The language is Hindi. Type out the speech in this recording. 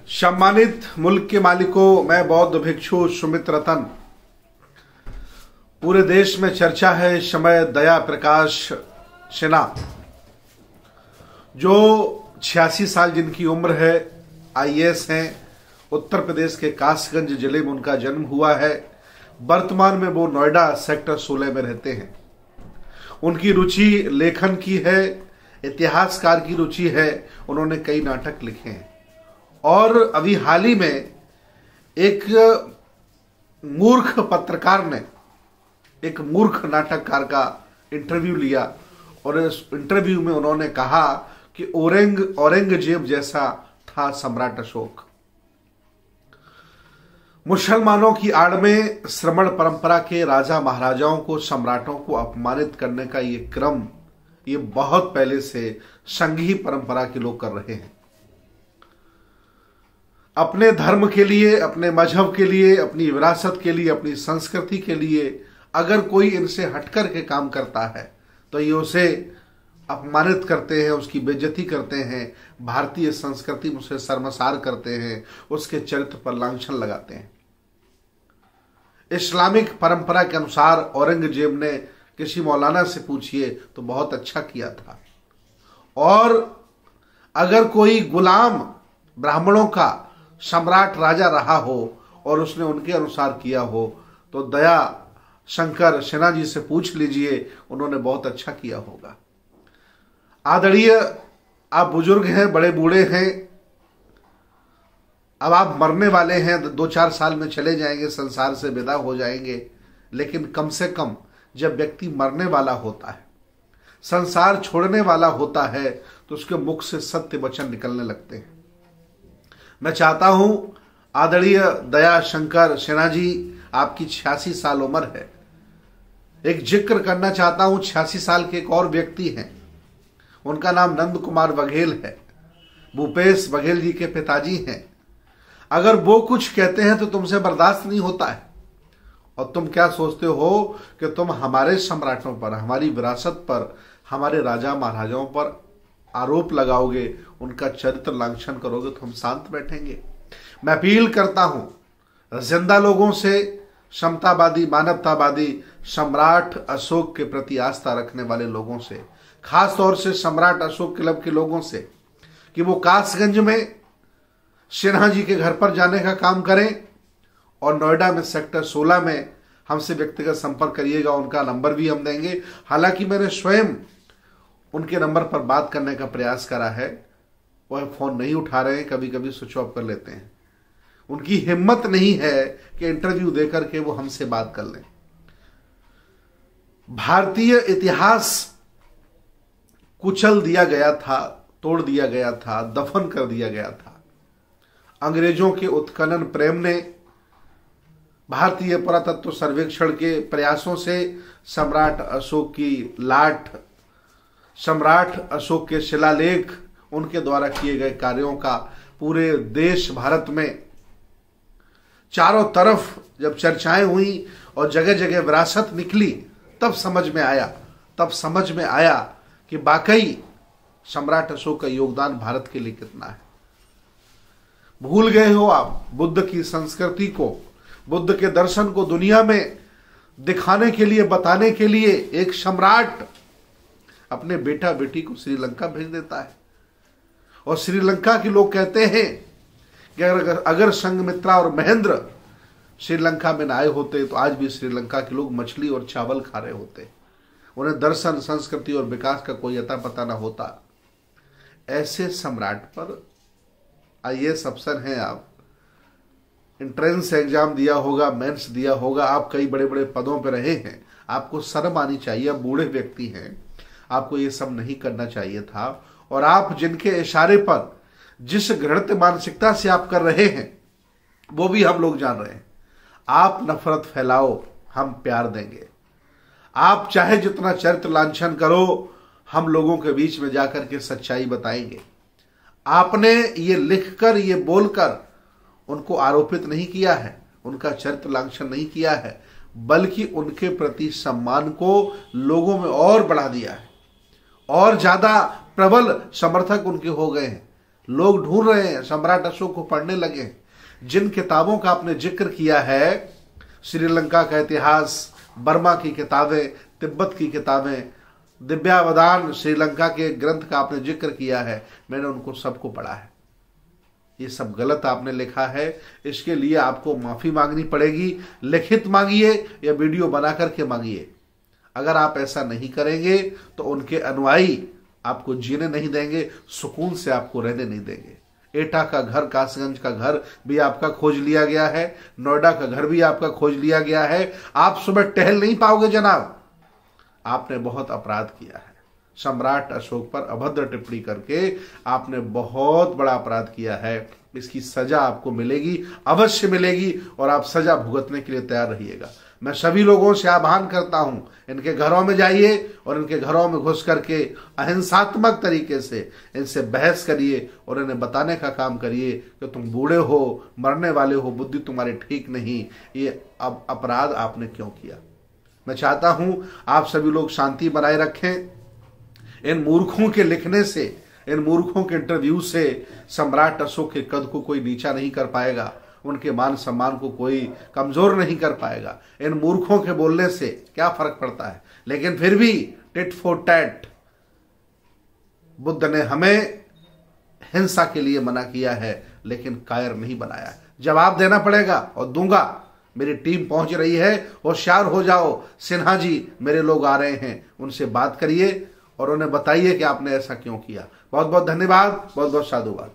सम्मानित मुल्क के मालिकों, मैं बौद्ध भिक्षु सुमित रतन। पूरे देश में चर्चा है इस समय दया प्रकाश सिन्हा, जो 86 साल जिनकी उम्र है, IAS हैं। उत्तर प्रदेश के कासगंज जिले में उनका जन्म हुआ है। वर्तमान में वो नोएडा सेक्टर 16 में रहते हैं। उनकी रुचि लेखन की है, इतिहासकार की रुचि है। उन्होंने कई नाटक लिखे हैं और अभी हाल ही में एक मूर्ख पत्रकार ने एक मूर्ख नाटककार का इंटरव्यू लिया और इस इंटरव्यू में उन्होंने कहा कि औरंगजेब जैसा था सम्राट अशोक। मुसलमानों की आड़ में श्रमण परंपरा के राजा महाराजाओं को, सम्राटों को अपमानित करने का ये क्रम ये बहुत पहले से संघी परंपरा के लोग कर रहे हैं। अपने धर्म के लिए, अपने मजहब के लिए, अपनी विरासत के लिए, अपनी संस्कृति के लिए अगर कोई इनसे हटकर के काम करता है तो ये उसे अपमानित करते हैं, उसकी बेइज्जती करते हैं, भारतीय संस्कृति में उसे शर्मसार करते हैं, उसके चरित्र पर लांछन लगाते हैं। इस्लामिक परंपरा के अनुसार औरंगजेब ने, किसी मौलाना से पूछिए तो बहुत अच्छा किया था। और अगर कोई गुलाम ब्राह्मणों का सम्राट राजा रहा हो और उसने उनके अनुसार किया हो तो दया शंकर सिन्हा जी से पूछ लीजिए, उन्होंने बहुत अच्छा किया होगा। आदरणीय, आप बुजुर्ग हैं, बड़े बूढ़े हैं, अब आप मरने वाले हैं, 2-4 साल में चले जाएंगे, संसार से विदा हो जाएंगे। लेकिन कम से कम जब व्यक्ति मरने वाला होता है, संसार छोड़ने वाला होता है, तो उसके मुख से सत्य वचन निकलने लगते हैं। मैं चाहता हूं आदरणीय दया शंकर सिन्हा जी, आपकी 86 साल उम्र है। एक जिक्र करना चाहता हूं, 86 साल के एक और व्यक्ति हैं, उनका नाम नंद कुमार बघेल है। भूपेश बघेल जी के पिताजी हैं। अगर वो कुछ कहते हैं तो तुमसे बर्दाश्त नहीं होता है और तुम क्या सोचते हो कि तुम हमारे सम्राटों पर, हमारी विरासत पर, हमारे राजा महाराजाओं पर आरोप लगाओगे, उनका चरित्र लांछन करोगे तो हम शांत बैठेंगे? मैं अपील करता हूं जिंदा लोगों से, समतावादी, मानवतावादी, सम्राट अशोक के प्रति आस्था रखने वाले लोगों से, खास तौर से सम्राट अशोक क्लब के लोगों से, कि वो कासगंज में सिन्हा जी के घर पर जाने का काम करें और नोएडा में सेक्टर 16 में हमसे व्यक्तिगत संपर्क करिएगा। उनका नंबर भी हम देंगे। हालांकि मैंने स्वयं उनके नंबर पर बात करने का प्रयास करा है, वह फोन नहीं उठा रहे हैं, कभी कभी स्विच ऑफ कर लेते हैं। उनकी हिम्मत नहीं है कि इंटरव्यू देकर के वो हमसे बात कर लें। भारतीय इतिहास कुचल दिया गया था, तोड़ दिया गया था, दफन कर दिया गया था। अंग्रेजों के उत्खनन प्रेम ने, भारतीय पुरातत्व सर्वेक्षण के प्रयासों से सम्राट अशोक की लाट, सम्राट अशोक के शिलालेख, उनके द्वारा किए गए कार्यों का पूरे देश भारत में चारों तरफ जब चर्चाएं हुई और जगह जगह विरासत निकली, तब समझ में आया कि वाकई सम्राट अशोक का योगदान भारत के लिए कितना है। भूल गए हो आप बुद्ध की संस्कृति को, बुद्ध के दर्शन को दुनिया में दिखाने के लिए, बताने के लिए एक सम्राट अपने बेटा बेटी को श्रीलंका भेज देता है। और श्रीलंका के लोग कहते हैं कि अगर संघमित्रा और महेंद्र श्रीलंका में न आए होते तो आज भी श्रीलंका के लोग मछली और चावल खा रहे होते, उन्हें दर्शन, संस्कृति और विकास का कोई अता पता ना होता। ऐसे सम्राट पर IAS अफसर हैं आप, एंट्रेंस एग्जाम दिया होगा, मेंस दिया होगा, आप कई बड़े बड़े पदों पर रहे हैं, आपको शर्म आनी चाहिए। आप बूढ़े व्यक्ति हैं, आपको ये सब नहीं करना चाहिए था। और आप जिनके इशारे पर, जिस घृणित मानसिकता से आप कर रहे हैं, वो भी हम लोग जान रहे हैं। आप नफरत फैलाओ, हम प्यार देंगे। आप चाहे जितना चरित्र लांछन करो, हम लोगों के बीच में जाकर के सच्चाई बताएंगे। आपने ये लिखकर, ये बोलकर उनको आरोपित नहीं किया है, उनका चरित्र लांछन नहीं किया है, बल्कि उनके प्रति सम्मान को लोगों में और बढ़ा दिया है और ज्यादा प्रबल समर्थक उनके हो गए हैं। लोग ढूंढ रहे हैं, सम्राट अशोक को पढ़ने लगे। जिन किताबों का आपने जिक्र किया है, श्रीलंका का इतिहास, बर्मा की किताबें, तिब्बत की किताबें, दिव्यावदान श्रीलंका के ग्रंथ का आपने जिक्र किया है, मैंने उनको सबको पढ़ा है। ये सब गलत आपने लिखा है, इसके लिए आपको माफी मांगनी पड़ेगी। लिखित मांगिए या वीडियो बना करके मांगिए। अगर आप ऐसा नहीं करेंगे तो उनके अनुयायी आपको जीने नहीं देंगे, सुकून से आपको रहने नहीं देंगे। एटा का घर, कासगंज का घर भी आपका खोज लिया गया है, नोएडा का घर भी आपका खोज लिया गया है। आप सुबह टहल नहीं पाओगे जनाब। आपने बहुत अपराध किया है। सम्राट अशोक पर अभद्र टिप्पणी करके आपने बहुत बड़ा अपराध किया है। इसकी सजा आपको मिलेगी, अवश्य मिलेगी, और आप सजा भुगतने के लिए तैयार रहिएगा। मैं सभी लोगों से आह्वान करता हूं, इनके घरों में जाइए और इनके घरों में घुस करके अहिंसात्मक तरीके से इनसे बहस करिए और इन्हें बताने का काम करिए कि तुम बूढ़े हो, मरने वाले हो, बुद्धि तुम्हारी ठीक नहीं, ये अब अपराध आपने क्यों किया। मैं चाहता हूं आप सभी लोग शांति बनाए रखें। इन मूर्खों के लिखने से, इन मूर्खों के इंटरव्यू से सम्राट अशोक के कद को कोई नीचा नहीं कर पाएगा, उनके मान सम्मान को कोई कमजोर नहीं कर पाएगा। इन मूर्खों के बोलने से क्या फर्क पड़ता है। लेकिन फिर भी टिट फॉर टैट, बुद्ध ने हमें हिंसा के लिए मना किया है, लेकिन कायर नहीं बनाया। जवाब देना पड़ेगा और दूंगा। मेरी टीम पहुंच रही है, होशियार हो जाओ। सिन्हा जी, मेरे लोग आ रहे हैं, उनसे बात करिए और उन्हें बताइए कि आपने ऐसा क्यों किया। बहुत बहुत धन्यवाद, बहुत बहुत साधुवाद।